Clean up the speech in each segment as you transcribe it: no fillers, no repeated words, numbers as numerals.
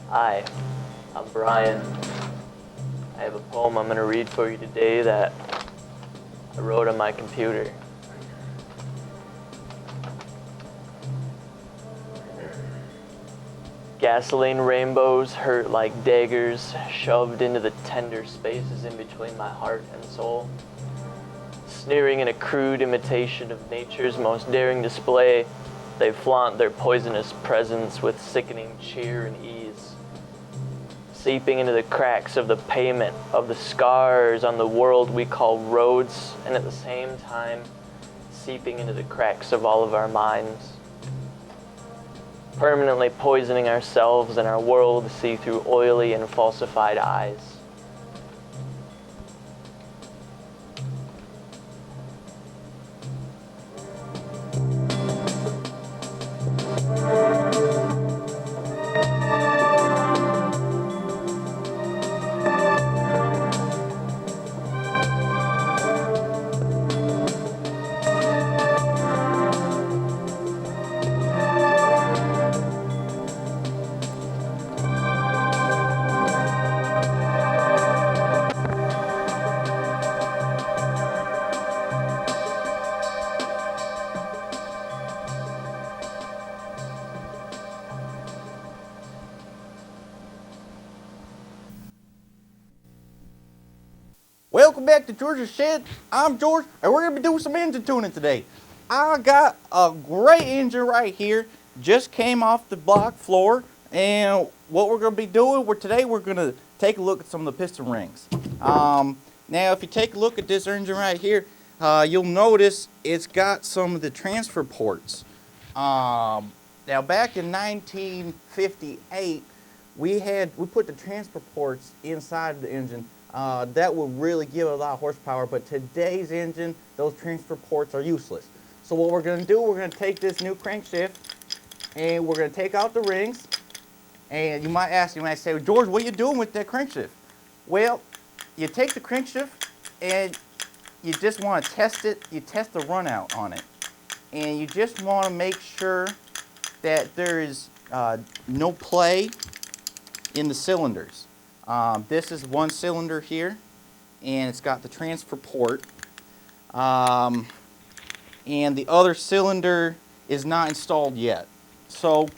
Hi, I'm Brian. I have a poem I'm going to read for you today that I wrote on my computer. Gasoline rainbows hurt like daggers shoved into the tender spaces in between my heart and soul. Sneering in a crude imitation of nature's most daring display, they flaunt their poisonous presence with sickening cheer and ease, seeping into the cracks of the pavement, of the scars on the world we call roads, and at the same time, seeping into the cracks of all of our minds, permanently poisoning ourselves and our world to see through oily and falsified eyes. Welcome back to George's Shed. I'm George, and we're going to be doing some engine tuning today. I got a great engine right here, just came off the block floor, and what we're going to be doing, today we're going to take a look at some of the piston rings. Now, if you take a look at this engine right here, you'll notice it's got some of the transfer ports. Now, back in 1958, we put the transfer ports inside the engine. That will really give it a lot of horsepower, but today's engine, those transfer ports are useless. So what we're going to do, we're going to take this new crankshaft and we're going to take out the rings. And you might ask, you might say, George, what are you doing with that crankshaft? Well, you take the crankshaft and you just want to test it. You test the run out on it. And you just want to make sure that there is no play in the cylinders. This is one cylinder here, and it's got the transfer port. And the other cylinder is not installed yet. So,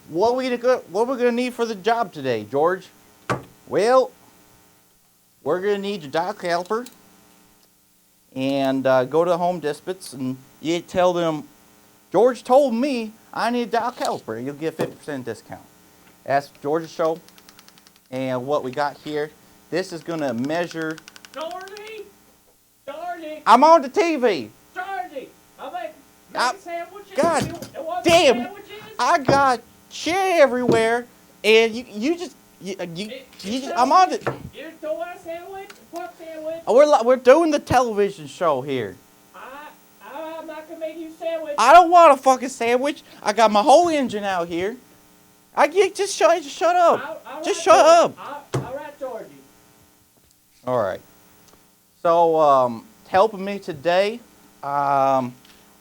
what we're going to need for the job today, George? Well, we're going to need your dial caliper, and go to Home Dispots, and you tell them, George told me I need a dial caliper, and you'll get a 50% discount. That's George's show. And what we got here, this is going to measure... Charlie! I'm on the TV! Charlie! I'm making sandwiches. God damn! Sandwiches? I got shit everywhere, and I'm on it. You don't want a sandwich? A pork sandwich? We're doing the television show here. I'm not going to make you a sandwich. I don't want a fucking sandwich. I got my whole engine out here. Just shut up. Just shut up. All right, Georgie. All right. So, helping me today,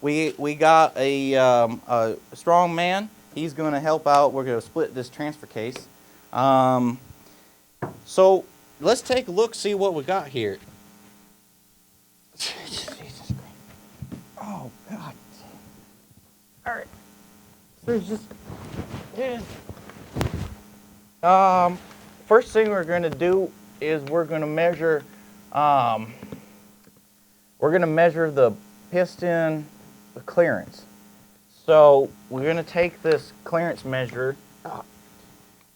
we got a strong man. He's going to help out. We're going to split this transfer case. So, let's take a look, see what we got here. Jesus Christ. Oh, God. All right. There's just... Yeah. First thing we're going to do is we're going to measure the piston clearance. So we're going to take this clearance measure.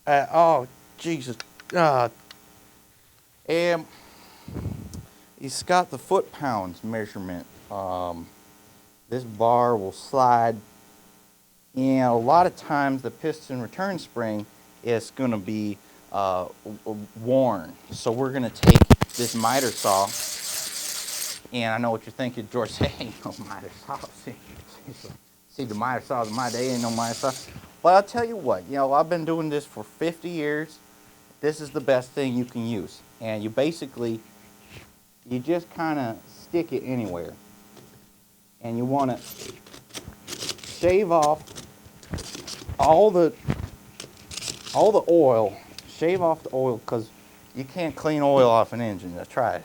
Oh Jesus! And it's got the foot-pounds measurement. This bar will slide. And a lot of times the piston return spring is going to be worn. So we're going to take this miter saw, and I know what you're thinking, George, ain't no miter saw. See the miter saws in my day, ain't no miter saw. But I'll tell you what, I've been doing this for 50 years. This is the best thing you can use. And you just kind of stick it anywhere. And you want to shave off all the all the oil. Shave off the oil because you can't clean oil off an engine. I tried.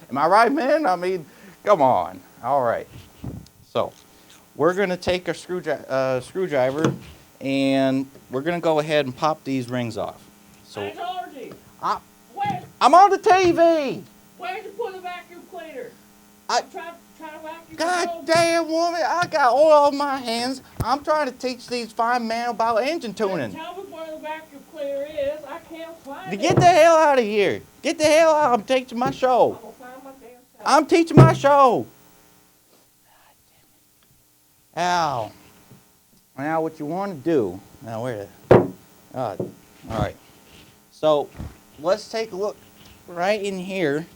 Am I right, man? I mean, come on. All right. So we're going to take a screwdriver and we're going to go ahead and pop these rings off. So Hey, Georgie. I, Where, I'm on the TV. where'd you put a vacuum cleaner? I- I'm trying to vacuum God the room. damn woman, I got oil on my hands. I'm trying to teach these fine men about engine tuning. Tell me where the vacuum cleaner is. I can't find it. Get the hell out of here. Get the hell out. I'm teaching my show. I'm gonna find my damn self. I'm teaching my show. Ow. Now what you want to do, now where all right. So let's take a look right in here.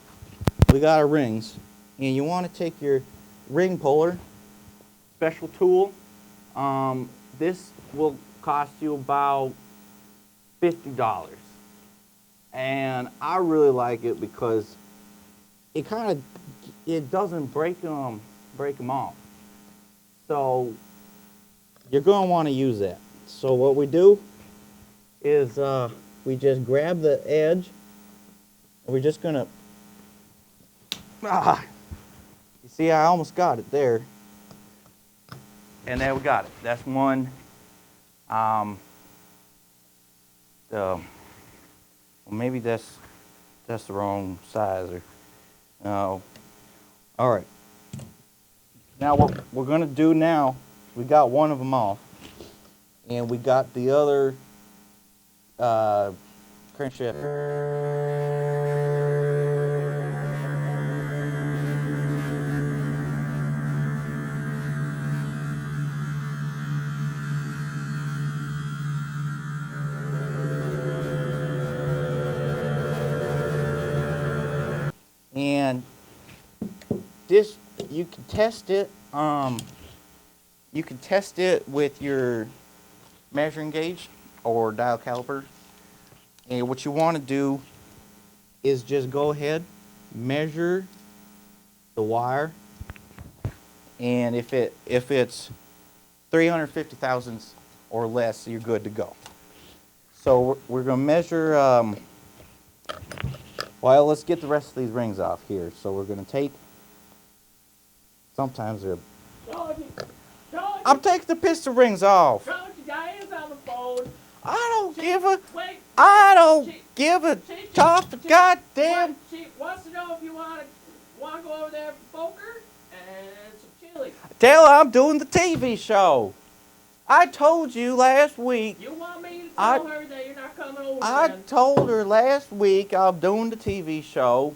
We got our rings. And you want to take your ring puller, special tool. This will cost you about $50. And I really like it because it doesn't break them off. So you're going to want to use that. So what we do is we just grab the edge and we're just going to, you see I almost got it there. And there we got it. That's one. Well, maybe that's the wrong size. All right. Now what we're going to do now, we got one of them off, and we got the other crankshaft. And this, you can test it. You can test it with your measuring gauge or dial caliper. And what you want to do is just go ahead, measure the wire, and if it's 350 thousandths or less, you're good to go. So we're going to measure. Well, let's get the rest of these rings off here. So we're going to take. Sometimes they're. Georgie. I'm taking the piston rings off. Georgie, Diane's on the phone. I don't Wait. give a tough goddamn. She wants to know if you want to go over there for poker and some chili. Tell her I'm doing the TV show. I told you last week. You want me to tell her that you're not coming over I then? told her last week I'm doing the TV show.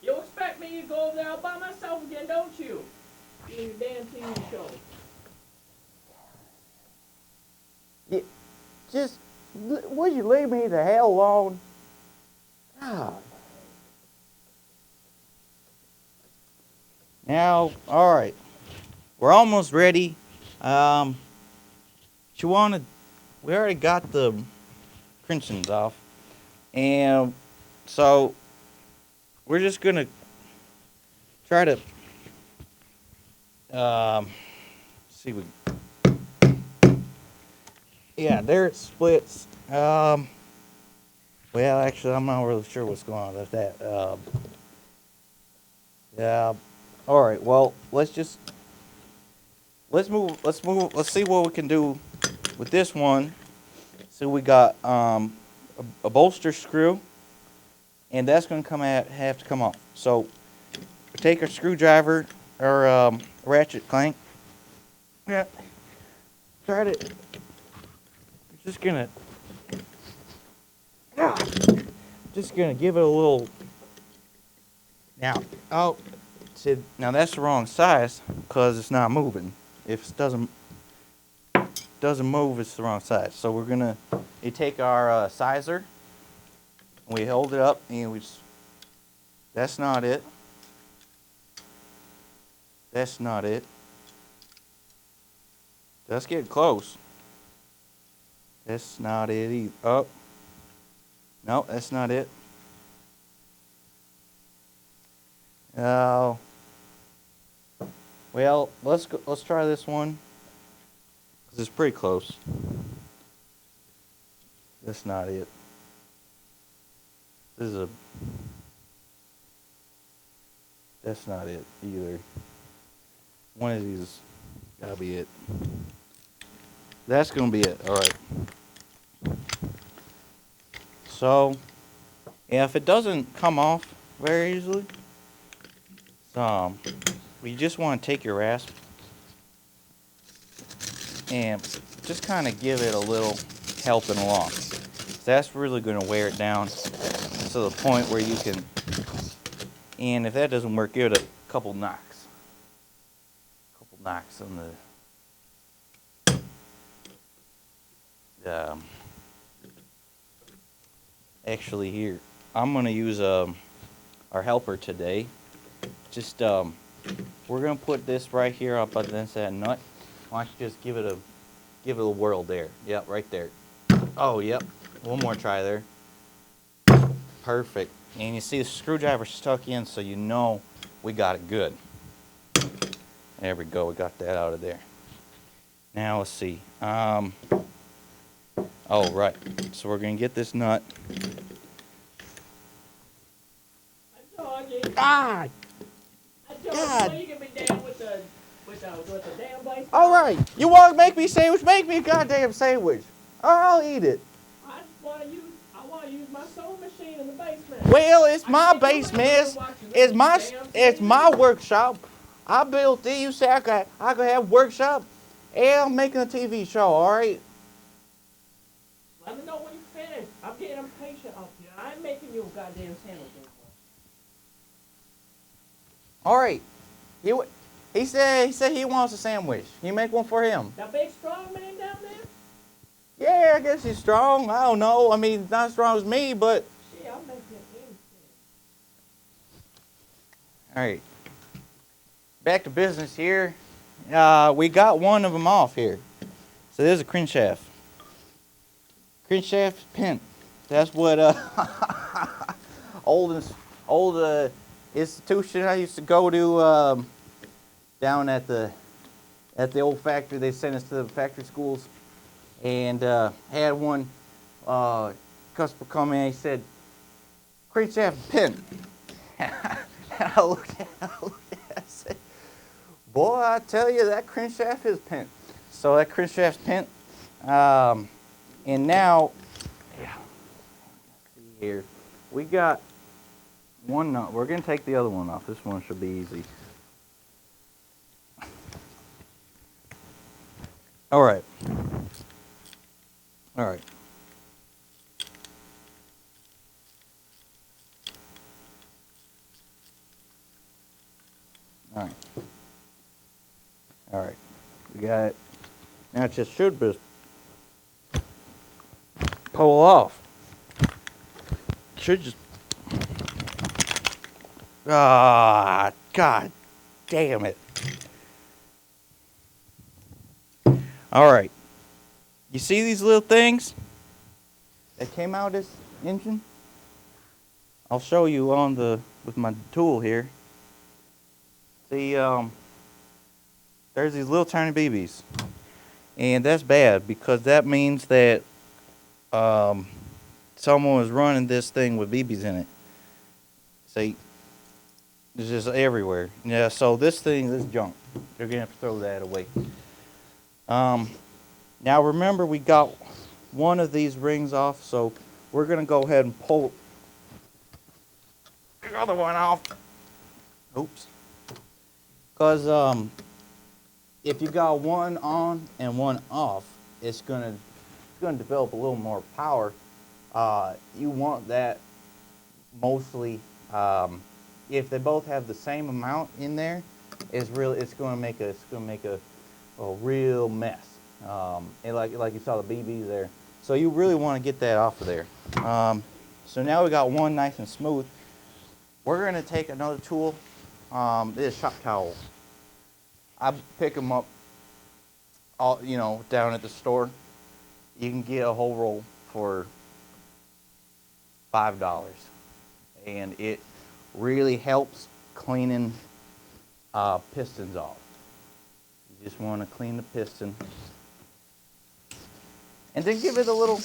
You expect me to go over there all by myself again, don't you? Doing your damn TV show. Just, will you leave me the hell alone? God. Now, all right. We're almost ready. We already got the crimsons off. And so we're just going to try to see what. Yeah, there it splits. Well, actually, I'm not really sure what's going on with that. Yeah. All right. Well, let's move. Let's see what we can do with this one. So we got a bolster screw, and that's going to have to come off. So we take our screwdriver or ratchet clank. Yeah. Try to. Just gonna give it a little. Now, see, now that's the wrong size because it's not moving. If it doesn't move, it's the wrong size. So you take our sizer, and we hold it up, and that's not it. That's not it. Let's get close. That's not it either. Oh. No, that's not it. Oh. Well, let's try this one. 'Cause it's pretty close. That's not it. This is a. That's not it either. One of these gotta be it. That's gonna be it. All right. So, yeah, if it doesn't come off very easily, you just want to take your rasp and just kind of give it a little helping along. That's really going to wear it down to the point where you can, and if that doesn't work, give it a couple knocks. On the, actually here, I'm going to use our helper today. Just, we're going to put this right here up against that nut. Why don't you just give it a whirl there. Yep, right there. Oh, yep. One more try there. Perfect. And you see the screwdriver stuck in, so you know we got it good. There we go. We got that out of there. Now let's see. Oh, right. So we're going to get this nut. God! God! You can be down with the damn base. All right. You want to make me a sandwich? Make me a goddamn sandwich. Or I'll eat it. I want to use my sewing machine in the basement. Well, it's my basement. It's my workshop. I built it. You say I could have workshop. And I'm making a TV show, all right? Let me know when you finish. I'm getting impatient up here. I ain't making you a goddamn sandwich anymore. All right. He said he wants a sandwich. You make one for him. That big strong man down there? Yeah, I guess he's strong. I don't know. I mean, not as strong as me, but. Shit, I'll make you anything. All right. Back to business here. We got one of them off here. So there's a cringe shaft. Cringe shaft pin. That's what old institution I used to go to down at the old factory. They sent us to the factory schools, and had one customer come in. He said, "Cringe shaft pin." And I looked at it. I said, "Boy, I tell you, that cringe shaft is pent." So that cringe shaft's pent. And now, yeah, see here, we got one nut. We're going to take the other one off. This one should be easy. All right. All right. All right. All right. We got it. Now it just should be pull off. Should just. Ah, God damn it. All right. You see these little things that came out of this engine? I'll show you with my tool here. See, there's these little tiny BBs. And that's bad because that means that someone was running this thing with BBs in it. See, it's just everywhere. Yeah, so this junk. They're gonna have to throw that away. Now remember, we got one of these rings off, so we're gonna go ahead and pull the other one off. Oops. Because if you got one on and one off, it's gonna develop a little more power. You want that mostly. If they both have the same amount in there, it's gonna make a real mess. And like you saw the BBs there. So you really want to get that off of there. So now we got one nice and smooth. We're gonna take another tool. This is shop towel. I pick them up, down at the store. You can get a whole roll for $5, and it really helps cleaning pistons off. You just want to clean the piston, and then give it a little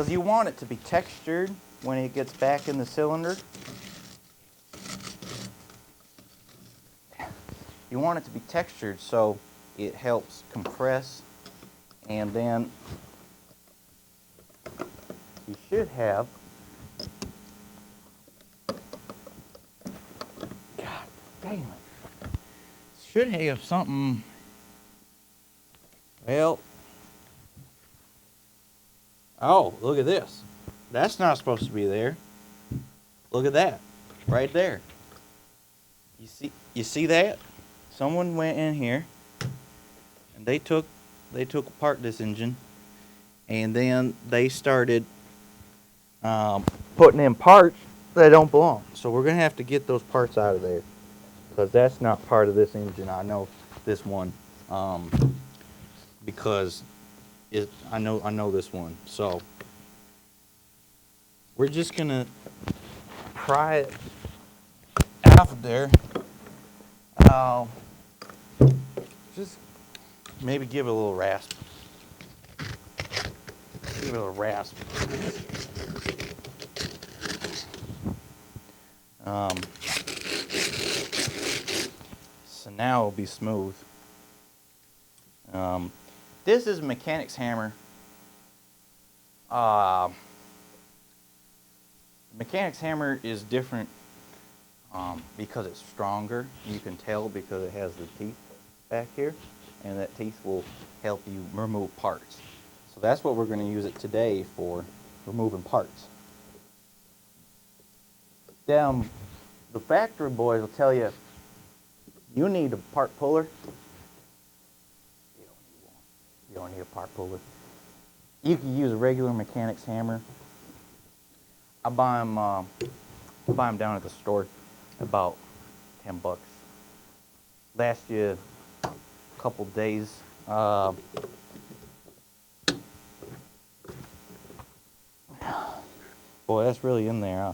because you want it to be textured when it gets back in the cylinder. You want it to be textured so it helps compress, and then you should have, God damn it, should have something, well, oh, look at this. That's not supposed to be there. Look at that, right there. You see that? Someone went in here and they took apart this engine, and then they started putting in parts that don't belong. So we're gonna have to get those parts out of there, because that's not part of this engine. I know this one, because I know this one. So we're just gonna pry it out of there. Just maybe give it a little rasp. Give it a little rasp. So now it'll be smooth. This is a mechanic's hammer. The mechanic's hammer is different because it's stronger. You can tell because it has the teeth back here, and that teeth will help you remove parts. So that's what we're going to use it today for, removing parts. The factory boys will tell you, you need a part puller. You don't need a part puller. You can use a regular mechanic's hammer. I buy them down at the store, about $10. Last year, a couple days. Boy, that's really in there, huh?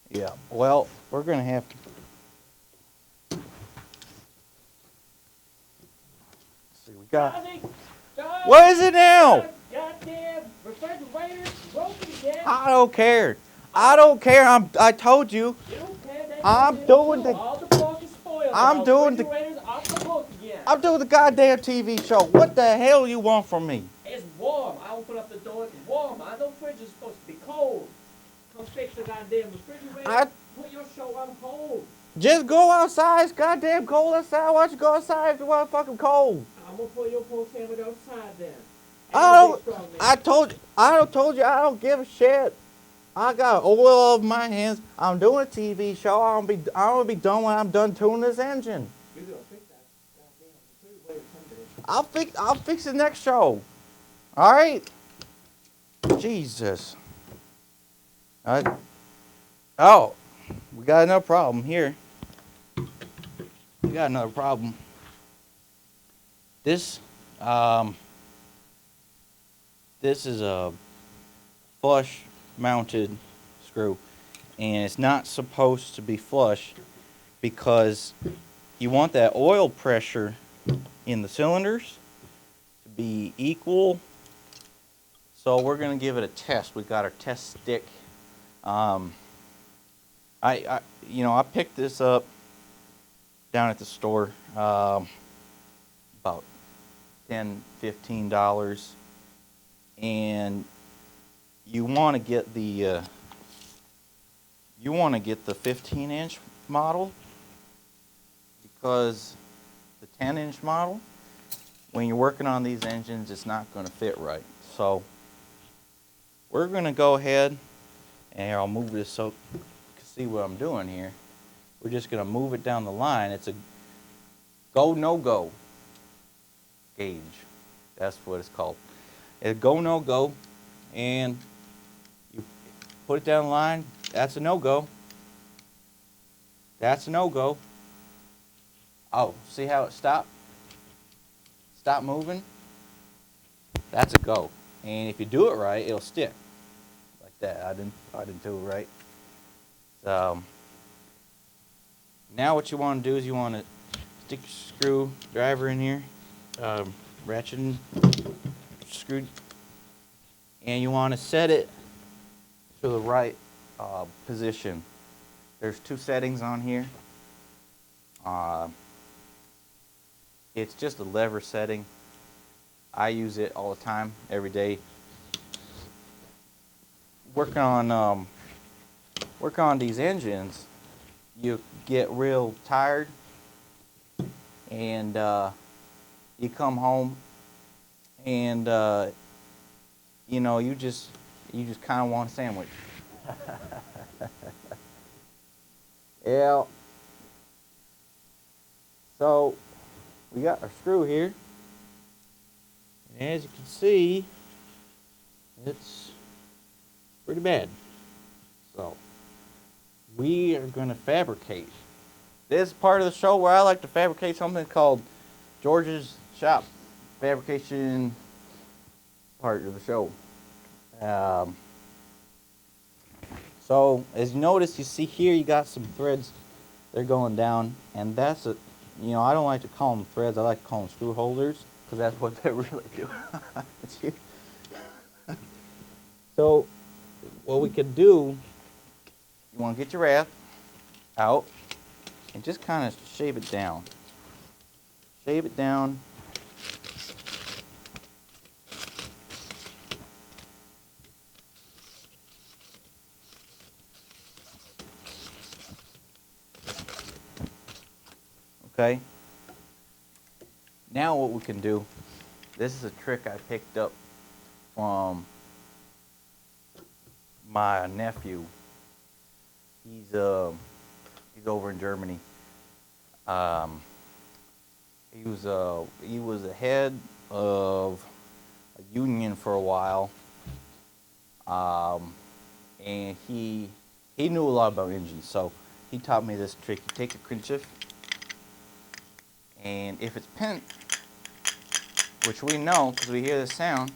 Yeah, well, we're gonna have to. Let's see, we got. Johnny, What is it now? Goddamn refrigerator broken again. I don't care. I don't care. I told you. You don't care. I'm doing the. All the pork is spoiled. I'm doing the. Refrigerator's off the hook again. I'm doing the goddamn TV show. What the hell you want from me? It's warm. I open up the door. It's warm. I know fridge is supposed to be cold. Come fix the goddamn refrigerator. Put your show on hold. Just go outside. It's goddamn cold outside. Why don't you go outside if you want fucking cold? I'm gonna pull your poor sandwich outside then. I told you I don't give a shit. I got oil over my hands. I'm doing a TV show. I'm gonna be done when I'm done tuning this engine. You're gonna fix that goddamn refrigerator someday. I'll fix the next show. All right. Jesus. Oh, we got another problem here. We got another problem. This is a flush mounted screw, and it's not supposed to be flush because you want that oil pressure in the cylinders to be equal. So we're gonna give it a test. We got our test stick. I picked this up down at the store, about $10-15, and you want to get the 15-inch model, because the 10-inch model, when you're working on these engines, it's not going to fit right. So we're going to go ahead, and I'll move this so you can see what I'm doing here. We're just going to move it down the line. It's a go, no-go gauge. That's what it's called. It's go, no-go, and you put it down the line. That's a no-go. That's a no-go. Oh, see how it stopped? Stop moving. That's a go. And if you do it right, it'll stick like that. I didn't do it right. So now what you want to do is you want to stick screwdriver in here, ratchet screw, and you want to set it to the right position. There's 2 settings on here. It's just a lever setting. I use it all the time, every day. Work on these engines, you get real tired, and you come home, and you know, you just kind of want a sandwich. Yeah. So we got our screw here, and as you can see, it's pretty bad. So we are going to fabricate. This is part of the show where I like to fabricate something called George's Shop fabrication part of the show. So as you notice, you see here you got some threads. They're going down, and that's a, you know, I don't like to call them threads. I like to call them screw holders, because that's what they really do. So what we could do, you want to get your wrap out and just kind of shave it down. Shave it down. Okay. Now what we can do, this is a trick I picked up from my nephew. He's over in Germany. He was the head of a union for a while, and he knew a lot about engines. So he taught me this trick. You take a crankshaft, and if it's bent, which we know because we hear the sound,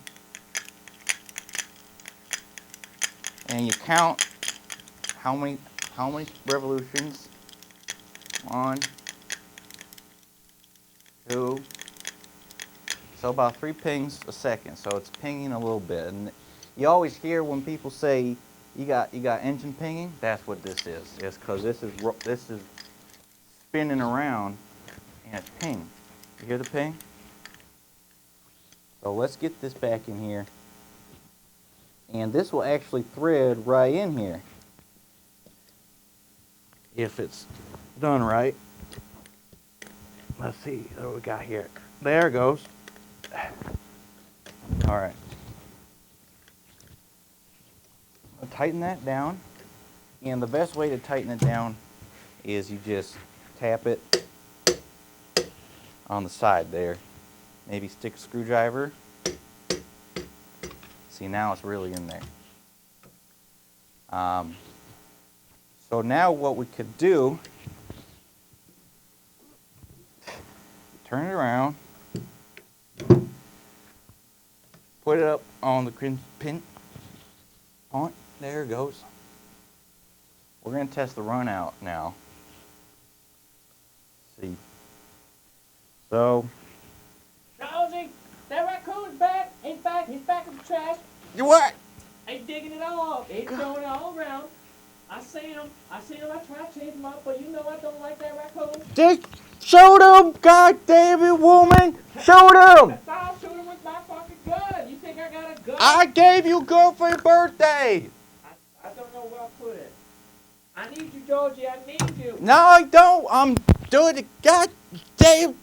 and you count how many revolutions. 1, 2. So about 3 pings a second. So it's pinging a little bit, and you always hear when people say you got engine pinging. That's what this is. It's because this is spinning around and it's ping. You hear the ping? So let's get this back in here, and this will actually thread right in here if it's done right. Let's see what we got here. There it goes. All right. I'll tighten that down, and the best way to tighten it down is you just tap it on the side there. Maybe stick a screwdriver. See, now it's really in there. So now what we could do, turn it around, put it up on the pin point. There it goes. We're going to test the run out now. See. So. Jonesy, that raccoon's back. He's back. He's back in the trash. You what? He's digging it all up. He's throwing it all around. I seen him. I tried to chase him up, but you know I don't like that raccoon. Just shoot him! God damn it, woman! Shoot him! I'll shoot him with my fucking gun. You think I got a gun? I gave you a gun for your birthday! I don't know where I put it. I need you, Georgie. I need you. No, I don't. I'm doing the goddamn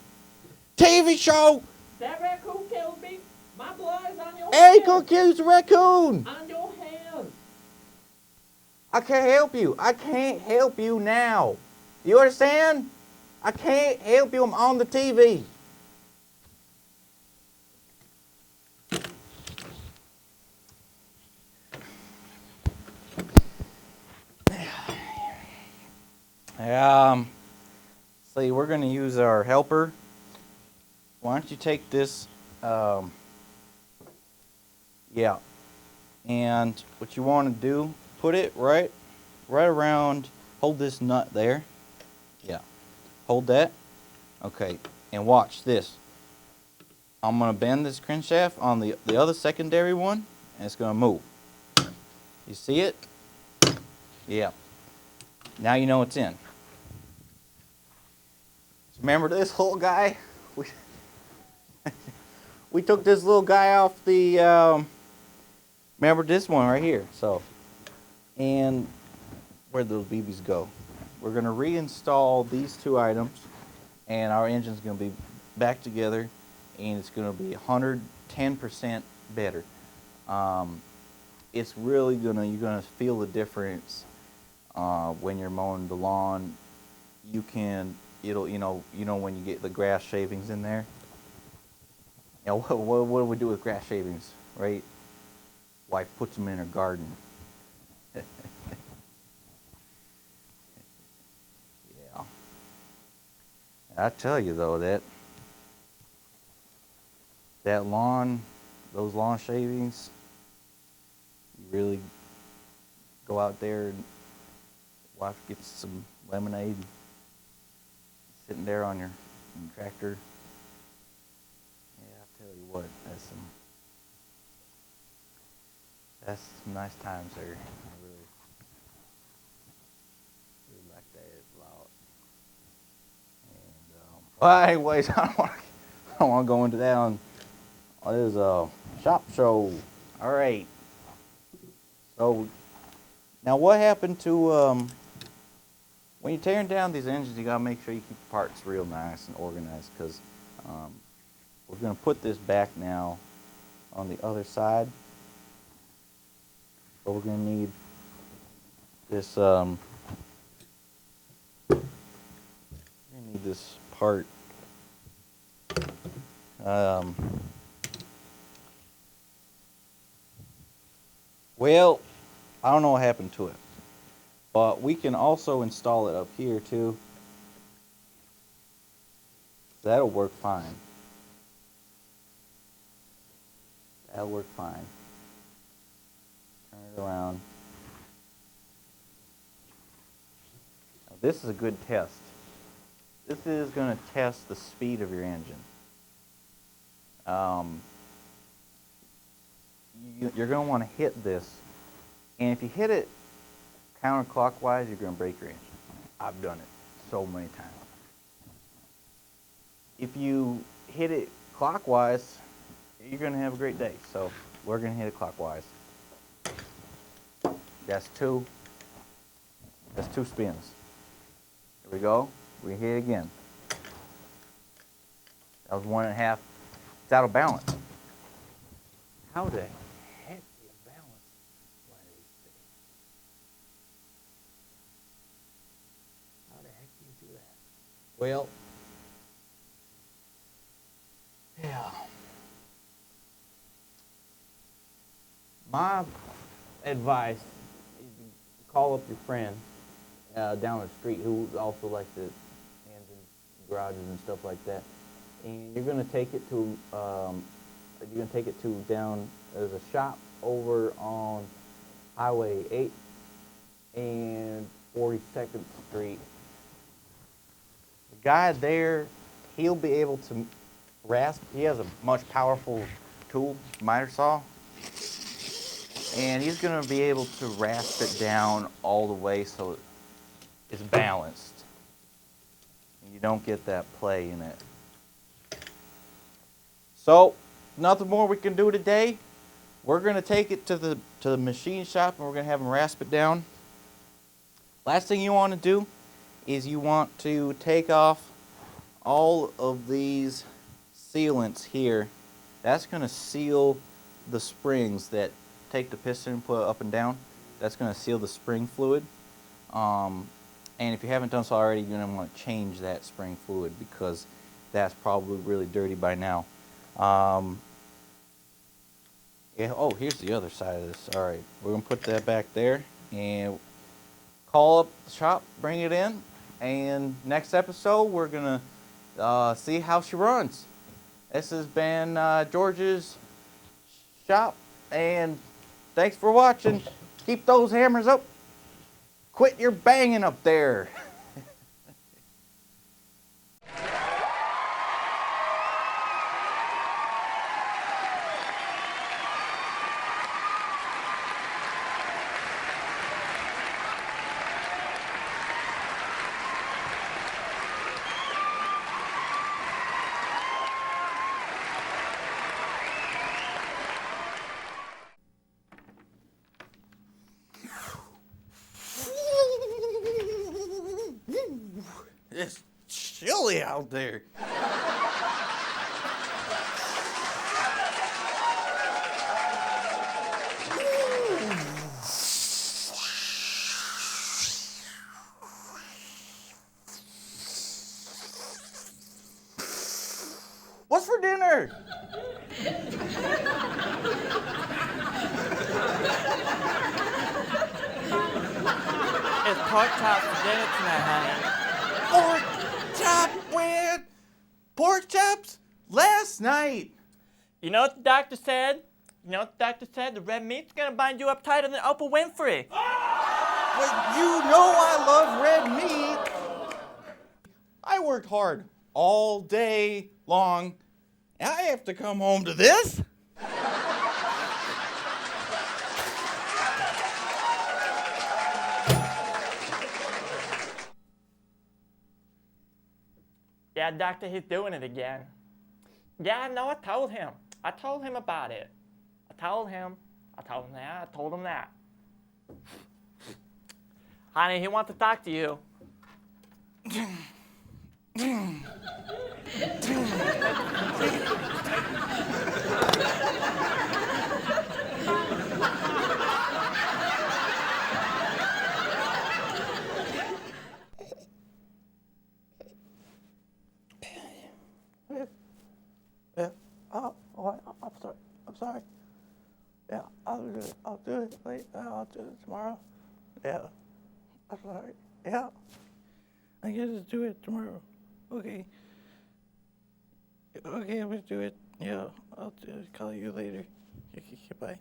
TV show. That raccoon killed me. My blood is on your Hey, hands. go kill the raccoon. On your hands. I can't help you. I can't help you now. You understand? I can't help you. I'm on the TV. See, we're going to use our helper. Why don't you take this, yeah, and what you want to do, put it right around, hold this nut there, yeah, hold that, Okay, and watch this. I'm gonna bend this crankshaft on the other secondary one, and it's gonna move. You see it? Yeah. Now you know it's in. Remember this whole guy? We took this little guy off the, remember this one right here. So, and where'd those BBs go? We're gonna reinstall these two items, and our engine's gonna be back together, and it's gonna be 110% better. It's really you're gonna feel the difference when you're mowing the lawn. You know when you get the grass shavings in there. You know, what do we do with grass shavings, right? Wife puts them in her garden. Yeah. I tell you though, that lawn, those lawn shavings, you really go out there and wife gets some lemonade, sitting there on your tractor. Yeah, I tell you what, that's some nice times there. I really like that a lot. And well, anyways, I don't want to go into that. There's a shop show. All right. So now, what happened to when you're tearing down these engines? You gotta make sure you keep the parts real nice and organized, because we're gonna put this back now on the other side. But we're gonna need this. We're gonna need this part. Well, I don't know what happened to it, but we can also install it up here too. That'll work fine. That'll work fine. Turn it around. Now, this is a good test. This is going to test the speed of your engine. You're going to want to hit this, and if you hit it counterclockwise, you're going to break your engine. I've done it so many times. If you hit it clockwise, you're going to have a great day. So we're going to hit it clockwise. That's two spins. Here we go. We hit it again. That was 1.5. It's out of balance. How the heck do you balance one of these things? How the heck do you do that? Well, yeah. My advice is to call up your friend down the street who also likes the engines, garages, and stuff like that, and you're going to take it to down. There's a shop over on Highway 8 and 42nd Street. The guy there, he'll be able to rasp. He has a much powerful tool, miter saw, and he's going to be able to rasp it down all the way so it's balanced and you don't get that play in it. So nothing more we can do today. We're going to take it to the machine shop, and we're going to have them rasp it down. Last thing you want to do is you want to take off all of these sealants here. That's going to seal the springs that take the piston and put it up and down. That's going to seal the spring fluid. And if you haven't done so already, you're going to want to change that spring fluid, because that's probably really dirty by now. Yeah, oh, here's the other side of this. All right, we're going to put that back there and call up the shop, bring it in, and next episode we're going to see how she runs. This has been George's shop, and thanks for watching. Keep those hammers up. Quit your banging up there. It's chilly out there. What's for dinner? It's pork chops for dinner tonight, honey. Pork chop with pork chops last night. You know what the doctor said? You know what the doctor said? The red meat's gonna bind you up tighter than Oprah Winfrey. But you know I love red meat. I worked hard all day long, and I have to come home to this? Yeah, doctor, he's doing it again. Yeah, I know, I told him. I told him about it. I told him that. Honey, he wants to talk to you. Yeah. Oh, I'm sorry. Yeah, I'll do it later. I'll do it tomorrow. Yeah. I'm sorry. Yeah. I guess I'll do it tomorrow. Okay. Okay, I'm gonna do it. Yeah, I'll call you later. Okay, bye.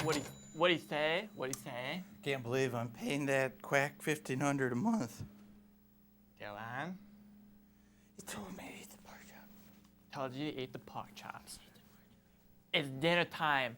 What'd he say? What'd he say? Can't believe I'm paying that quack $1,500 a month. TiTiLan, He told me to eat the pork chop. told you to eat the pork chops. It's dinner time.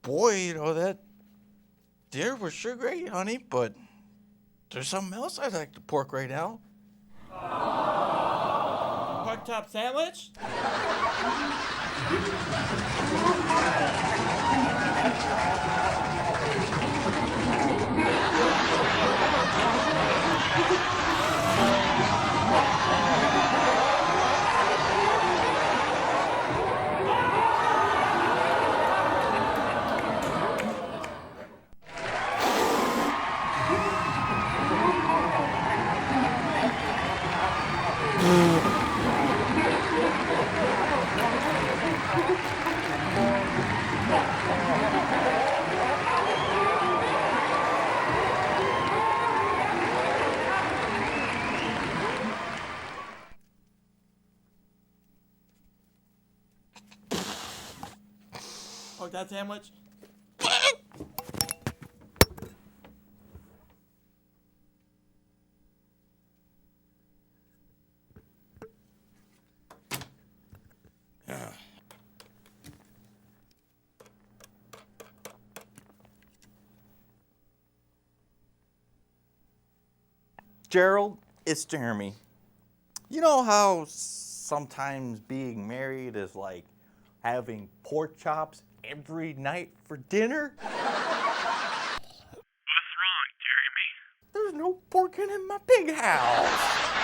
Boy, you know, that dinner was sure great, honey, but there's something else I'd like to pork right now. Pork chop sandwich? Pork chop sandwich? Gerald, it's Jeremy. You know how sometimes being married is like having pork chops every night for dinner? What's wrong, Jeremy? There's no porking in my big house.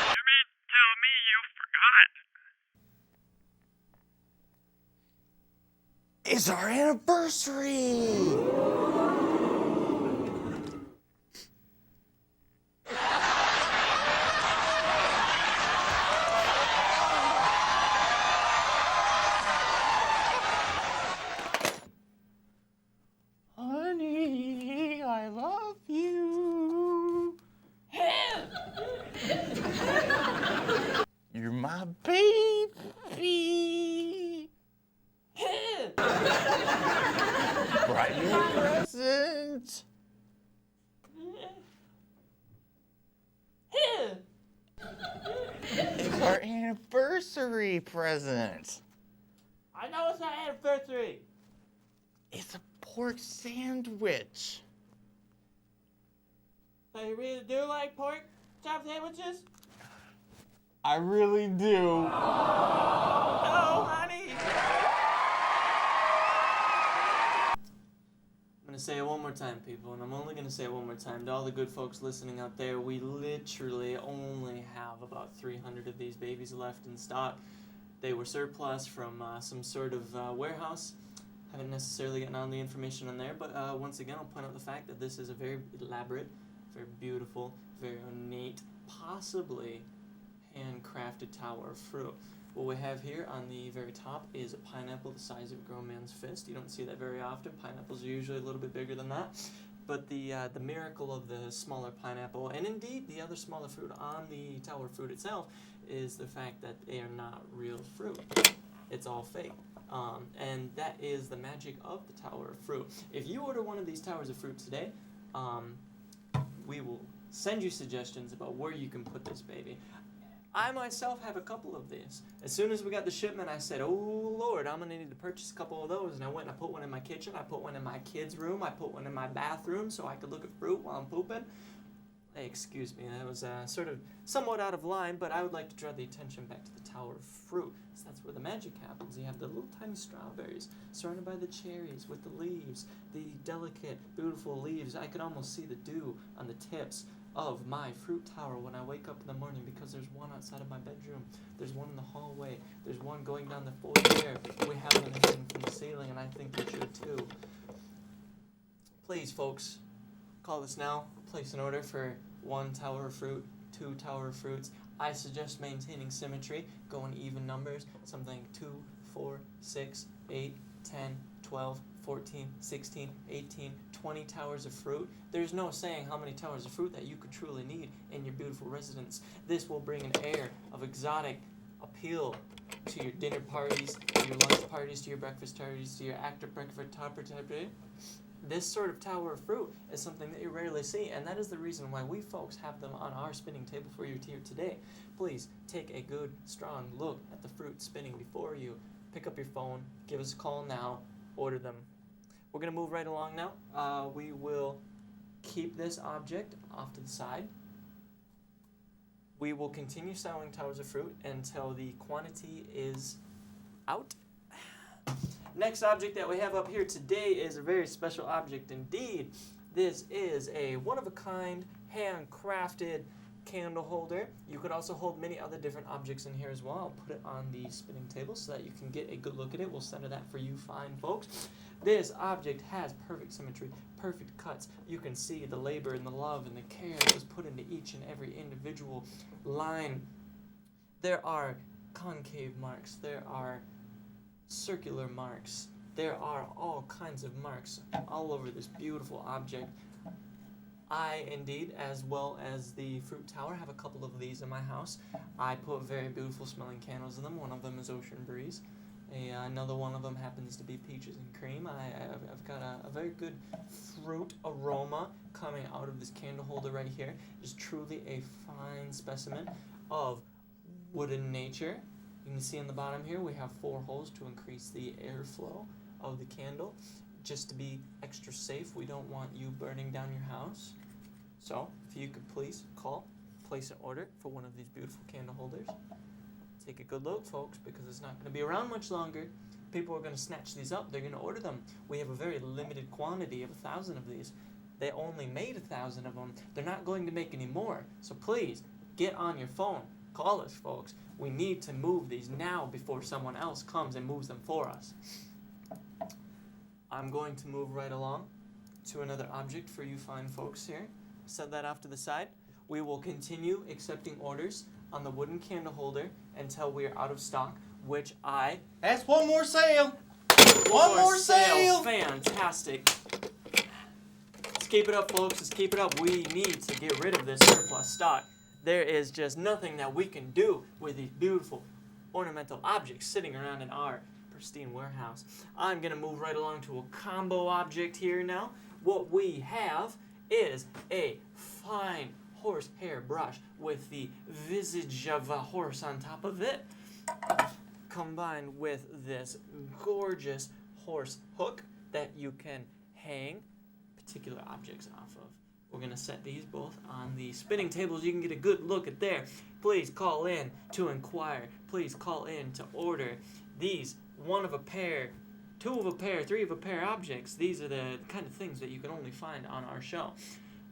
You mean tell me you forgot? It's our anniversary. Honey, I love you. You're my baby. Brought you a present. It's our anniversary present. I know it's our anniversary. It's a pork sandwich. So you really do like pork chop sandwiches? I really do. Oh, honey! I'm gonna say it one more time, people, and I'm only gonna say it one more time to all the good folks listening out there. We literally only have about 300 of these babies left in stock. They were surplus from some sort of warehouse. Haven't necessarily gotten all the information on there, but once again, I'll point out the fact that this is a very elaborate, very beautiful, very ornate, possibly handcrafted tower of fruit. What we have here on the very top is a pineapple the size of a grown man's fist. You don't see that very often. Pineapples are usually a little bit bigger than that. But the miracle of the smaller pineapple, and indeed the other smaller fruit on the tower of fruit itself, is the fact that they are not real fruit. It's all fake. And that is the magic of the tower of fruit. If you order one of these towers of fruit today, we will send you suggestions about where you can put this baby. I myself have a couple of these. As soon as we got the shipment, I said, oh Lord, I'm gonna need to purchase a couple of those. And I went and I put one in my kitchen, I put one in my kids' room, I put one in my bathroom so I could look at fruit while I'm pooping. Hey, excuse me, that was sort of somewhat out of line, but I would like to draw the attention back to the tower of fruit. So that's where the magic happens. You have the little tiny strawberries surrounded by the cherries with the leaves, the delicate, beautiful leaves. I could almost see the dew on the tips of my fruit tower when I wake up in the morning, because there's one outside of my bedroom, there's one in the hallway, there's one going down the foyer. We have one hanging from the ceiling, and I think you should too. Please, folks, call us now. Place an order for 1 tower of fruit, 2 tower of fruits. I suggest maintaining symmetry, going even numbers, something 2, 4, 6, 8, 10, 12, 14, 16, 18, 20 towers of fruit. There's no saying how many towers of fruit that you could truly need in your beautiful residence. This will bring an air of exotic appeal to your dinner parties, to your lunch parties, to your breakfast parties, to your after breakfast party. This sort of tower of fruit is something that you rarely see, and that is the reason why we folks have them on our spinning table for you here today. Please take a good, strong look at the fruit spinning before you. Pick up your phone, give us a call now, order them. We're going to move right along now. We will keep this object off to the side. We will continue selling towers of fruit until the quantity is out. Next object that we have up here today is a very special object indeed. This is a one-of-a-kind, handcrafted candle holder. You could also hold many other different objects in here as well. I'll put it on the spinning table so that you can get a good look at it. We'll center that for you fine folks. This object has perfect symmetry, perfect cuts. You can see the labor and the love and the care that was put into each and every individual line. There are concave marks, there are circular marks, there are all kinds of marks all over this beautiful object. I, indeed, as well as the fruit tower, have a couple of these in my house. I put very beautiful smelling candles in them. One of them is Ocean Breeze. Another one of them happens to be Peaches and Cream. I've got a very good fruit aroma coming out of this candle holder right here. It's truly a fine specimen of wooden nature. You can see on the bottom here we have 4 holes to increase the airflow of the candle. Just to be extra safe, we don't want you burning down your house. So, if you could please place an order for one of these beautiful candle holders. Take a good look, folks, because it's not going to be around much longer. People are going to snatch these up. They're going to order them. We have a very limited quantity of 1,000 of these. They only made 1,000 of them. They're not going to make any more. So please, get on your phone. Call us, folks. We need to move these now before someone else comes and moves them for us. I'm going to move right along to another object for you fine folks here. Set that off to the side. We will continue accepting orders on the wooden candle holder until we are out of stock, which That's one more sale. One more sale. Fantastic. Let's keep it up, folks. Let's keep it up. We need to get rid of this surplus stock. There is just nothing that we can do with these beautiful ornamental objects sitting around in our pristine warehouse. I'm going to move right along to a combo object here now. What we have is a fine horsehair brush with the visage of a horse on top of it, combined with this gorgeous horse hook that you can hang particular objects off of. We're going to set these both on the spinning tables. You can get a good look at there. Please call in to inquire. Please call in to order these one of a pair, two of a pair, three of a pair objects. These are the kind of things that you can only find on our show.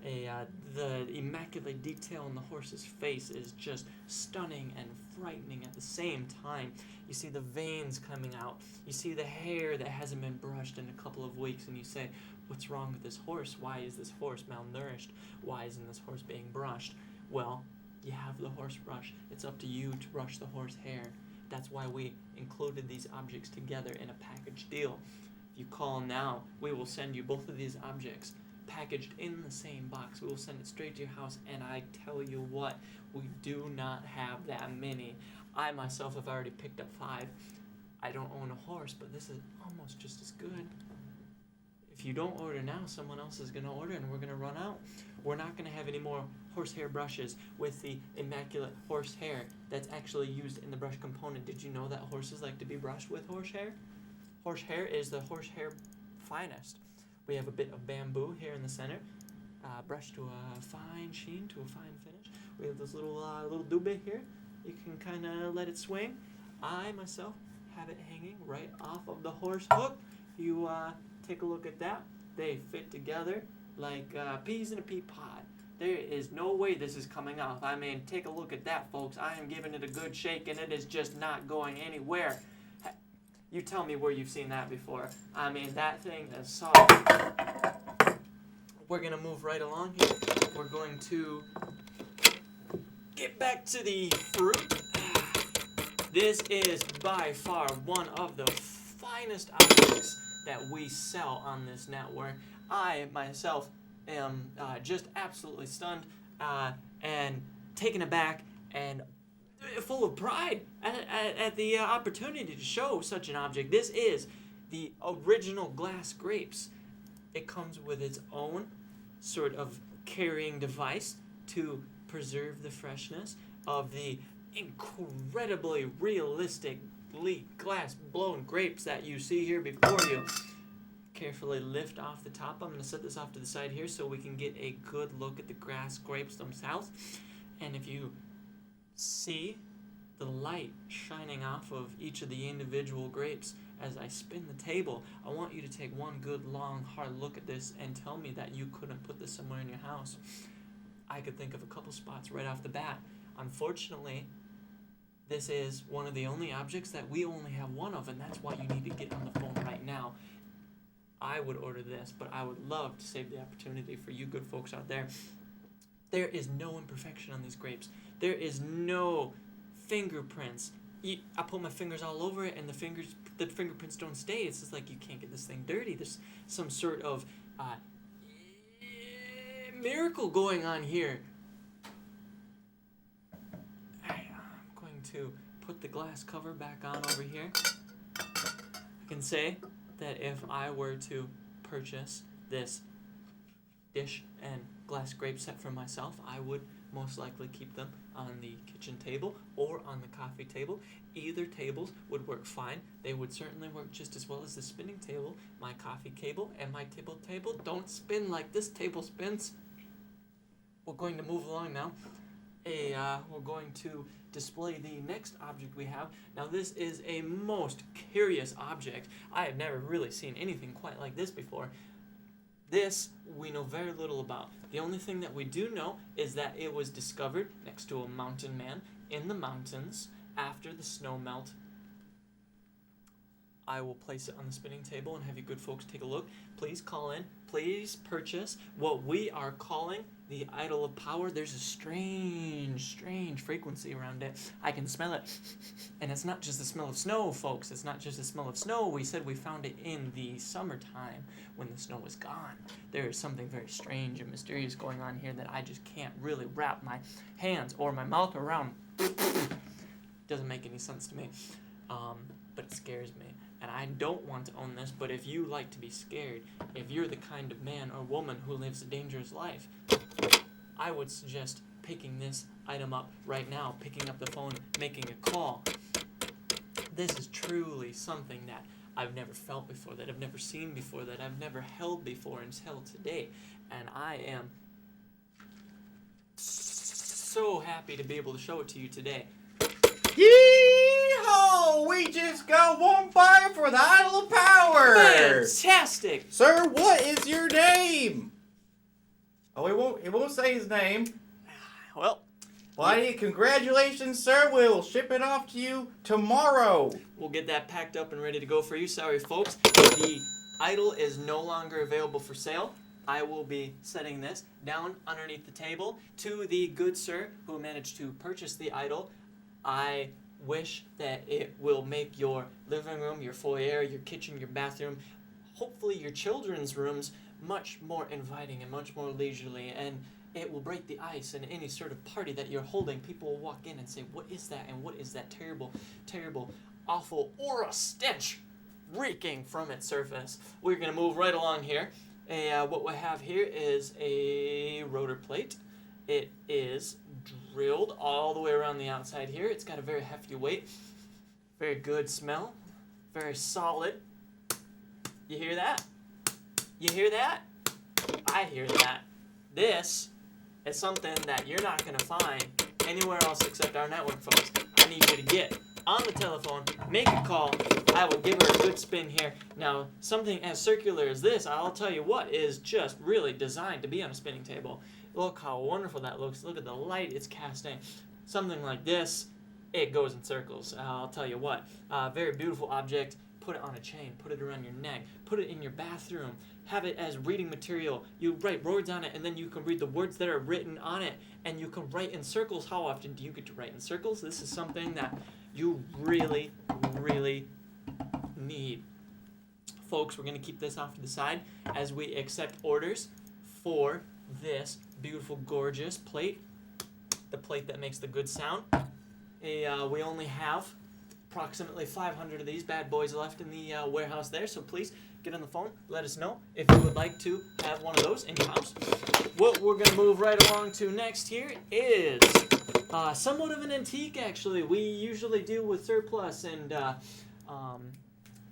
The immaculate detail in the horse's face is just stunning and frightening at the same time. You see the veins coming out. You see the hair that hasn't been brushed in a couple of weeks, and you say, what's wrong with this horse? Why is this horse malnourished? Why isn't this horse being brushed? Well, you have the horse brush. It's up to you to brush the horse hair. That's why we included these objects together in a package deal. If you call now, we will send you both of these objects packaged in the same box. We will send it straight to your house, and I tell you what, we do not have that many. I myself have already picked up 5. I don't own a horse, but this is almost just as good. If you don't order now, someone else is going to order, and we're going to run out. We're not going to have any more horsehair brushes with the immaculate horsehair that's actually used in the brush component. Did you know that horses like to be brushed with horsehair? Horsehair is the horsehair finest. We have a bit of bamboo here in the center, brushed to a fine sheen, to a fine finish. We have this little doobie here. You can kind of let it swing. I myself have it hanging right off of the horse hook. You take a look at that. They fit together like peas in a pea pod. There is no way this is coming off. I mean, take a look at that, folks. I am giving it a good shake, and it is just not going anywhere. You tell me where you've seen that before. I mean, that thing is soft. We're going to move right along here. We're going to get back to the fruit. This is by far one of the finest objects that we sell on this network. I myself am just absolutely stunned and taken aback and full of pride at the opportunity to show such an object. This is the original glass grapes. It comes with its own sort of carrying device to preserve the freshness of the incredibly realistically glass blown grapes that you see here before you. Carefully lift off the top. I'm going to set this off to the side here so we can get a good look at the grass grapes themselves. And if you see the light shining off of each of the individual grapes as I spin the table, I want you to take one good long hard look at this and tell me that you couldn't put this somewhere in your house. I could think of a couple spots right off the bat. Unfortunately, this is one of the only objects that we only have one of, and that's why you need to get on the phone right now. I would order this, but I would love to save the opportunity for you good folks out there. There is no imperfection on these grapes. There is no fingerprints. I put my fingers all over it, and the fingerprints don't stay. It's just like you can't get this thing dirty. There's some sort of miracle going on here. I'm going to put the glass cover back on over here. I can say that if I were to purchase this dish and glass grape set for myself, I would most likely keep them on the kitchen table or on the coffee table. Either tables would work fine. They would certainly work just as well as the spinning table. My coffee table and my table don't spin like this table spins. We're going to move along now. We're going to display the next object we have. Now this is a most curious object. I have never really seen anything quite like this before. This we know very little about. The only thing that we do know is that it was discovered next to a mountain man in the mountains after the snow melt. I will place it on the spinning table and have you good folks take a look. Please call in. Please purchase what we are calling the Idol of Power. There's a strange frequency around it. I can smell it. And it's not just the smell of snow, folks. It's not just the smell of snow. We said we found it in the summertime when the snow was gone. There is something very strange and mysterious going on here that I just can't really wrap my hands or my mouth around. Doesn't make any sense to me. But it scares me. And I don't want to own this, but if you like to be scared, if you're the kind of man or woman who lives a dangerous life, I would suggest picking this item up right now, picking up the phone, making a call. This is truly something that I've never felt before, that I've never seen before, that I've never held before until today. And I am so happy to be able to show it to you today. Yee-haw! We just got one fire for the Idol of Power! Fantastic! Sir, what is your name? Oh, he won't say his name. Well, Why, congratulations, sir. We'll ship it off to you tomorrow. we'll get that packed up and ready to go for you. Sorry, folks. The idol is no longer available for sale. I will be setting this down underneath the table to the good sir who managed to purchase the idol. I wish that it will make your living room, your foyer, your kitchen, your bathroom, hopefully your children's rooms much more inviting and much more leisurely, and it will break the ice in any sort of party that you're holding. People will walk in and say, what is that? And what is that terrible, terrible, awful aura stench reeking from its surface? We're going to move right along here. What we have here is a rotor plate. It is drilled all the way around the outside here. It's got a very hefty weight. Very good smell. Very solid. You hear that? You hear that? I hear that. This is something that you're not going to find anywhere else except our network, folks. I need you to get on the telephone, make a call. I will give her a good spin here. Now, something as circular as this, I'll tell you what, is just really designed to be on a spinning table. Look how wonderful that looks. Look at the light it's casting. Something like this, it goes in circles. I'll tell you what. Very beautiful object. Put it on a chain. Put it around your neck. Put it in your bathroom. Have it as reading material. You write words on it, and then you can read the words that are written on it, and you can write in circles. How often do you get to write in circles? This is something that you really, really need. Folks, we're going to keep this off to the side as we accept orders for this beautiful, gorgeous plate. The plate that makes the good sound. We only have approximately 500 of these bad boys left in the warehouse there, so please get on the phone, let us know if you would like to have one of those in your house. What we're going to move right along to next here is somewhat of an antique, actually. We usually deal with surplus and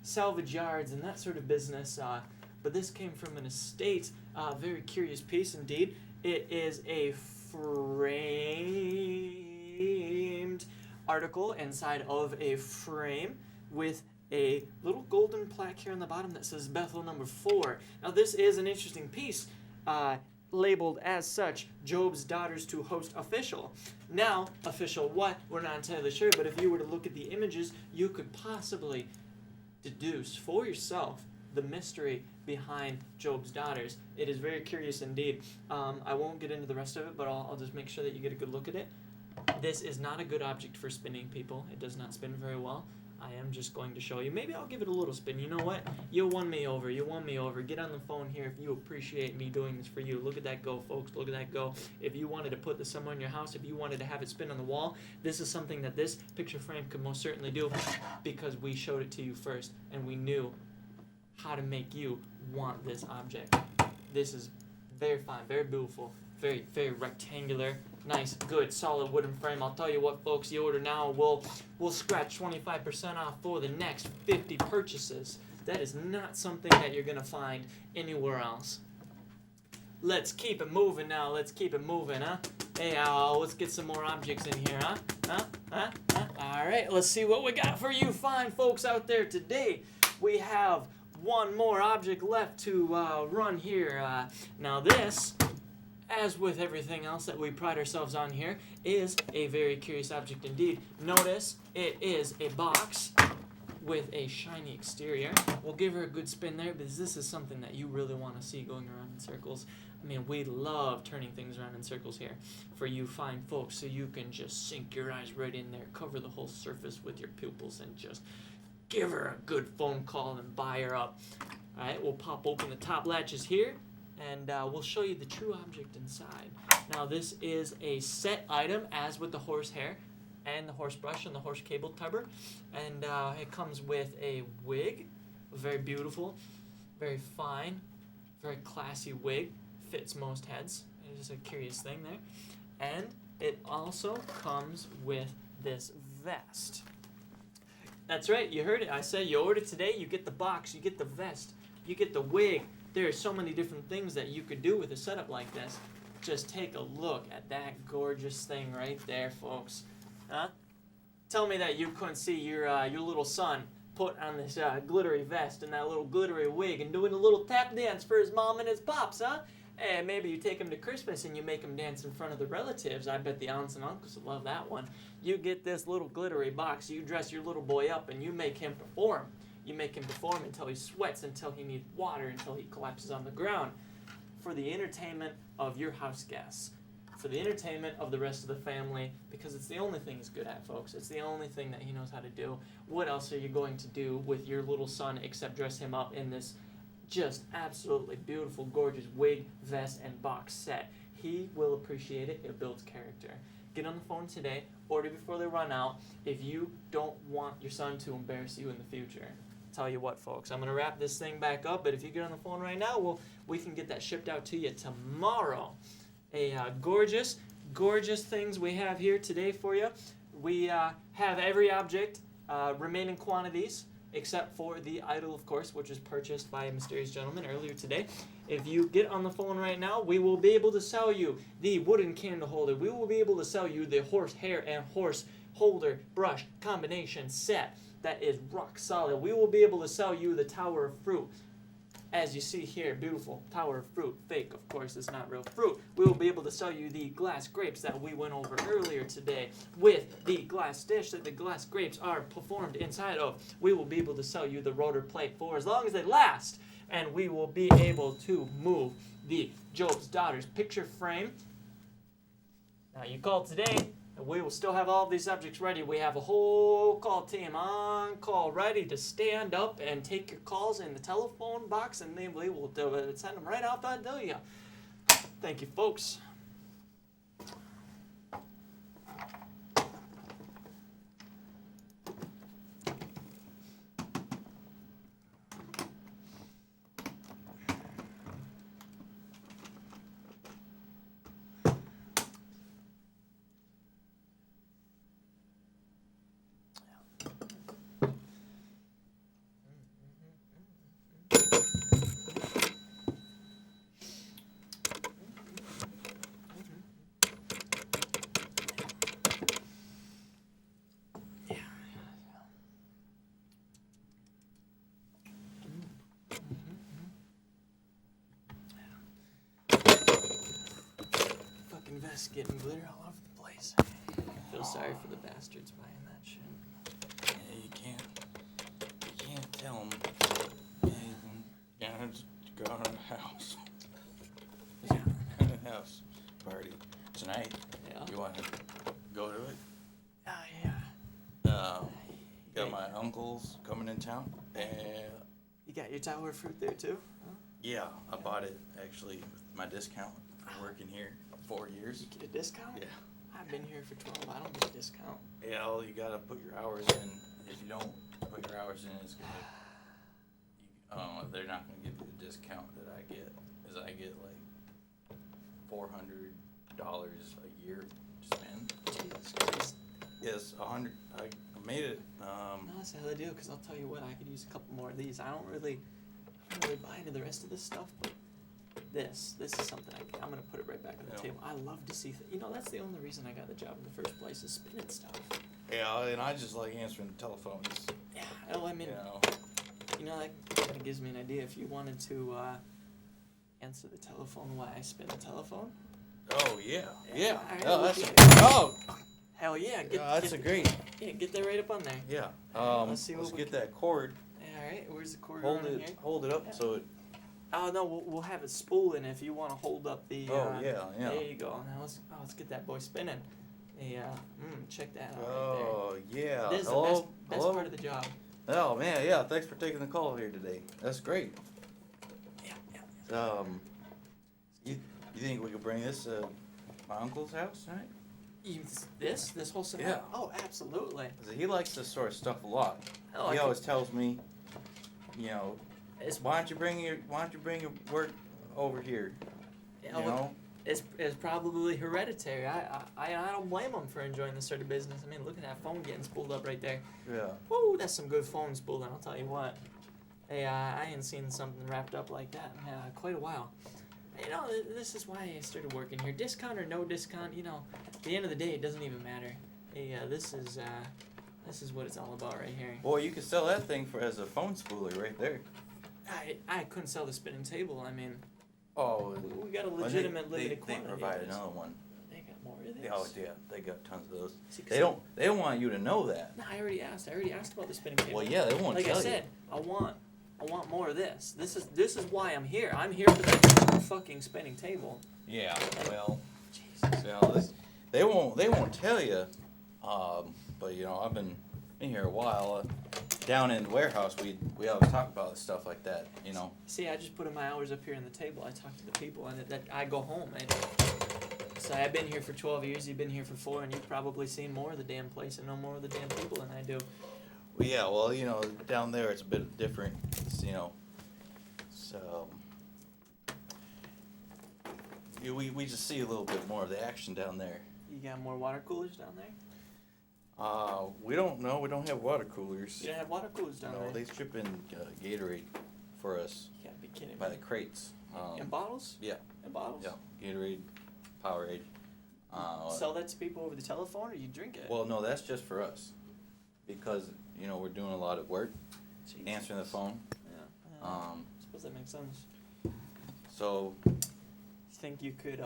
salvage yards and that sort of business, but this came from an estate. Very curious piece indeed. It is a framed article inside of a frame with a little golden plaque here on the bottom that says Bethel number 4. Now this is an interesting piece, labeled as such, Job's Daughters to Host Official. Now, official what? We're not entirely sure, but if you were to look at the images, you could possibly deduce for yourself the mystery behind Job's daughters. It is very curious indeed. I won't get into the rest of it, but I'll just make sure that you get a good look at it. This is not a good object for spinning, people. It does not spin very well. I am just going to show you. Maybe I'll give it a little spin. You know what? You won me over. You won me over. Get on the phone here if you appreciate me doing this for you. Look at that go, folks. Look at that go. If you wanted to put this somewhere in your house, if you wanted to have it spin on the wall, this is something that this picture frame could most certainly do because we showed it to you first and we knew how to make you want this object. This is very fine, very beautiful, very, very rectangular. Nice, good, solid wooden frame. I'll tell you what, folks, you order now, we'll scratch 25% off for the next 50 purchases. That is not something that you're going to find anywhere else. Let's keep it moving now. Let's keep it moving, huh? Hey, let's get some more objects in here, huh? All right, let's see what we got for you fine folks out there today. We have one more object left to run here. Now this, as with everything else that we pride ourselves on here, is a very curious object indeed. Notice it is a box with a shiny exterior. We'll give her a good spin there because this is something that you really want to see going around in circles. I mean, we love turning things around in circles here for you fine folks, so you can just sink your eyes right in there, cover the whole surface with your pupils, and just give her a good phone call and buy her up. All right, we'll pop open the top latches here, and we'll show you the true object inside. Now, this is a set item, as with the horsehair and the horse brush and the horse cable tubber, and it comes with a wig, very beautiful, very fine, very classy wig, fits most heads. It's just a curious thing there, and it also comes with this vest. That's right. You heard it. I said you order today, you get the box, you get the vest, you get the wig. There are so many different things that you could do with a setup like this. Just take a look at that gorgeous thing right there, folks. Huh? Tell me that you couldn't see your little son put on this glittery vest and that little glittery wig and doing a little tap dance for his mom and his pops, huh? And maybe you take him to Christmas and you make him dance in front of the relatives. I bet the aunts and uncles will love that one. You get this little glittery box, you dress your little boy up, and you make him perform. You make him perform until he sweats, until he needs water, until he collapses on the ground. For the entertainment of your house guests. For the entertainment of the rest of the family, because it's the only thing he's good at, folks. It's the only thing that he knows how to do. What else are you going to do with your little son except dress him up in this just absolutely beautiful, gorgeous wig, vest, and box set? He will appreciate it. It builds character. Get on the phone today. Order before they run out if you don't want your son to embarrass you in the future. Tell you what, folks, I'm going to wrap this thing back up, but if you get on the phone right now, we can get that shipped out to you tomorrow. Gorgeous things we have here today for you. We have every object, remaining quantities, except for the idol, of course, which was purchased by a mysterious gentleman earlier today. If you get on the phone right now, we will be able to sell you the wooden candle holder. We will be able to sell you the horse hair and horse holder brush combination set that is rock solid. We will be able to sell you the tower of fruit. As you see here, beautiful tower of fruit. Fake, of course, it's not real fruit. We will be able to sell you the glass grapes that we went over earlier today with the glass dish that the glass grapes are performed inside of. We will be able to sell you the rotor plate for as long as they last. And we will be able to move the Job's Daughter's picture frame. Now, you call today, and we will still have all these subjects ready. We have a whole call team on call, ready to stand up and take your calls in the telephone box, and then we will send them right out that to you. Thank you, folks. Vest getting glitter all over the place. I feel sorry for the bastards buying that shit. Yeah, you can't tell them. Yeah, just go to the house. Yeah. House party tonight. Yeah. You want to go to it? Yeah. Got my uncles coming in town, and You got your tower of fruit there too? Huh? yeah, I bought it actually with my discount for working here 4 years. You get a discount? Yeah. I've been here for 12. I don't get a discount. Yeah, well, you gotta put your hours in. If you don't put your hours in, it's gonna. They're not gonna give you the discount that I get, as I get like $400 a year to spend. Jesus Christ. Yes, 100. I made it. No, that's a hell of a deal, because I'll tell you what, I could use a couple more of these. I don't really buy into the rest of this stuff, but this is something I'm going to put it right back on the table. I love to see that's the only reason I got the job in the first place, is spinning stuff. Yeah, and I just like answering the telephones. Yeah, well, I mean, that kind of gives me an idea. If you wanted to answer the telephone while I spin the telephone. Oh yeah, yeah. Right, Oh, that's hell yeah! That's a great. Yeah, get that right up on there. Yeah. Let's see what let's we get can- that cord. All right, where's the cord? Hold on it. here? Hold it up Yeah. so it. Oh no, we'll have it spooling if you want to hold up the. Oh yeah. There you go. Now let's get that boy spinning. Yeah. Check that out Oh yeah. right there. This is Hello. the best part of the job. Oh man, yeah. Thanks for taking the call here today. That's great. Yeah. You think we could bring this to my uncle's house tonight? This whole scenario? Yeah. Oh, absolutely. 'Cause he likes this sort of stuff a lot. Oh, He always tells me, It's why don't you bring your work over here? Yeah, You know? It's probably hereditary. I don't blame them for enjoying this sort of business. I mean, look at that phone getting spooled up right there. Yeah. Woo, that's some good phone spooling, I'll tell you what. Hey, I ain't seen something wrapped up like that in quite a while. You know, this is why I started working here. Discount or no discount, you know, at the end of the day, it doesn't even matter. Hey, this is what it's all about right here. Boy, you could sell that thing as a phone spooler right there. I couldn't sell the spinning table. I mean, Oh, we got a legitimate limited they quantity. provide of this. another one. They got more of this. Oh yeah, they got tons of those. See, 'cause They don't want you to know that. No, I already asked about the spinning table. Well, yeah, they won't Like tell I said, you. I want more of this. This is why I'm here. I'm here for the fucking spinning table. Yeah. Well, Jesus. you know, they won't tell you. But you know, I've been here a while. Down in the warehouse, we always talk about stuff like that. You know. See, I just put in my hours up here on the table. I talk to the people, and that I go home. So I've been here for 12 years. You've been here for 4, and you've probably seen more of the damn place and know more of the damn people than I do. Well, yeah. Well, you know, down there it's a bit different. You know. So. We just see a little bit more of the action down there. You got more water coolers down there? We don't know. We don't have water coolers. You don't have water coolers down No, there? they ship in Gatorade for us You gotta be kidding by me. the crates. In bottles? Yeah, In bottles? yeah. Gatorade, Powerade. Sell that to people over the telephone, or you drink it? Well, no, that's just for us because you know we're doing a lot of work, Jesus. answering the phone. Yeah. I suppose that makes sense. So You think you could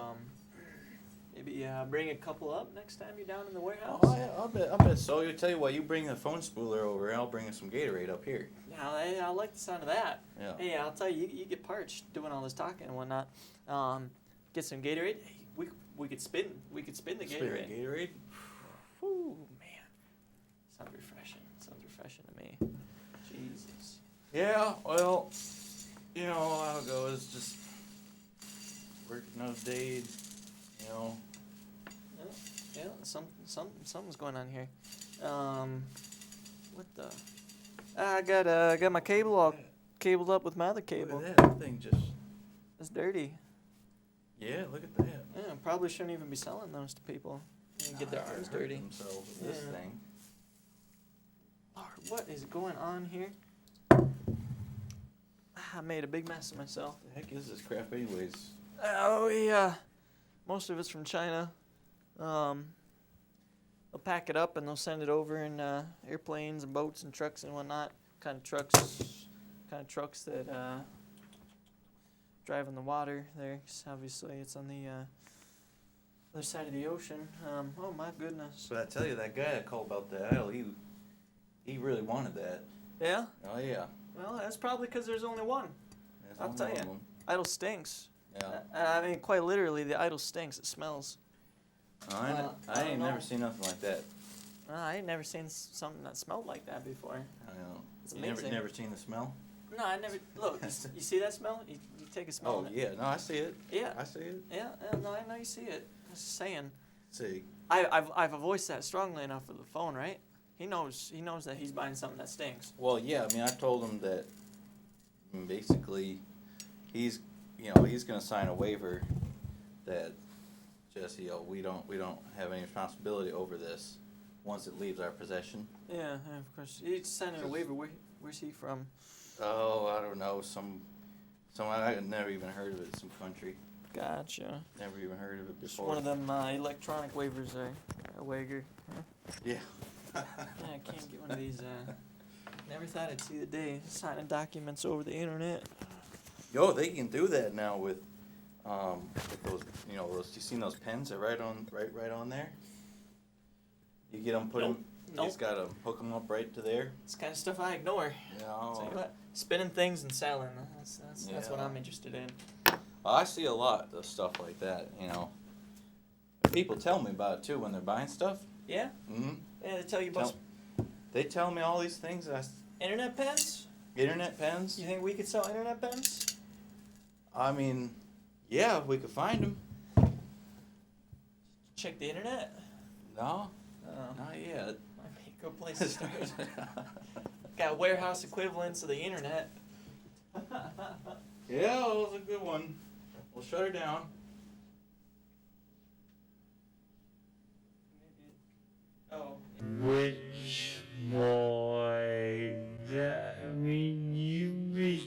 maybe bring a couple up next time you're down in the warehouse? I'll bet so. You tell you what, you bring the phone spooler over, and I'll bring some Gatorade up here. Yeah, I like the sound of that. Yeah. Hey, I'll tell you, you get parched doing all this talking and whatnot. Get some Gatorade. Hey, we could spin the Gatorade. Gatorade. Whew, man. Sounds refreshing to me. Jesus. Yeah. Well, you know how it goes. Just working those days. You know. Yeah, something's going on here. What the? I got my cable all cabled up with my other cable. Look at that thing just. It's dirty. Yeah, look at that. Yeah, probably shouldn't even be selling those to people. And get their arms dirty. Themselves with this Yeah. thing. Lord, what is going on here? I made a big mess of myself. The heck is this crap, anyways? Oh yeah, most of it's from China. They'll pack it up and they'll send it over in airplanes and boats and trucks and whatnot. Kind of trucks that drive in the water there. 'Cause obviously, it's on the other side of the ocean. Oh my goodness. But I tell you, that guy I called about the idol, he really wanted that. Yeah. Oh yeah. Well, that's probably because there's only one. There's I'll only tell one ya. of 'em. Idol stinks. Yeah. I mean, quite literally, the idol stinks. It smells. I don't ain't know. never seen nothing like that. I ain't never seen something that smelled like that before. I know. It's You amazing. never seen the smell? No, I never. Look, you see that smell? You take a smell. Oh of it. yeah, no, I see it. Yeah. I see it. Yeah. No, I know you see it. I was just saying. See. I've voiced that strongly enough for the phone, right? He knows that he's buying something that stinks. Well, yeah. I mean, I told him that basically he's gonna sign a waiver that just we don't have any responsibility over this once it leaves our possession. Yeah, of course. He's signing a waiver. Where's he from? Oh, I don't know. Some I had never even heard of it. Some country. Gotcha. Never even heard of it It's before. one of them electronic waivers there. A wager. Yeah. Yeah, I can't get one of these. Never thought I'd see the day signing documents over the internet. Yo, they can do that now with those you seen those pens that right on there? You get them, put them. You just gotta hook them up right to there. It's kind of stuff I ignore. You Tell you know. what, spinning things and selling. That's what Yeah. I'm interested in. Well, I see a lot of stuff like that. You know. People tell me about it too when they're buying stuff. Yeah? Mm-hmm. Yeah, they tell you about They tell me all these things. internet pens? Internet pens. You think we could sell internet pens? I mean, yeah, if we could find them. Check the internet? No, Oh, not yet. might be a good place to start. Got warehouse equivalents of the internet. Yeah, that was a good one. We'll shut her down. Oh. Which boy? I mean,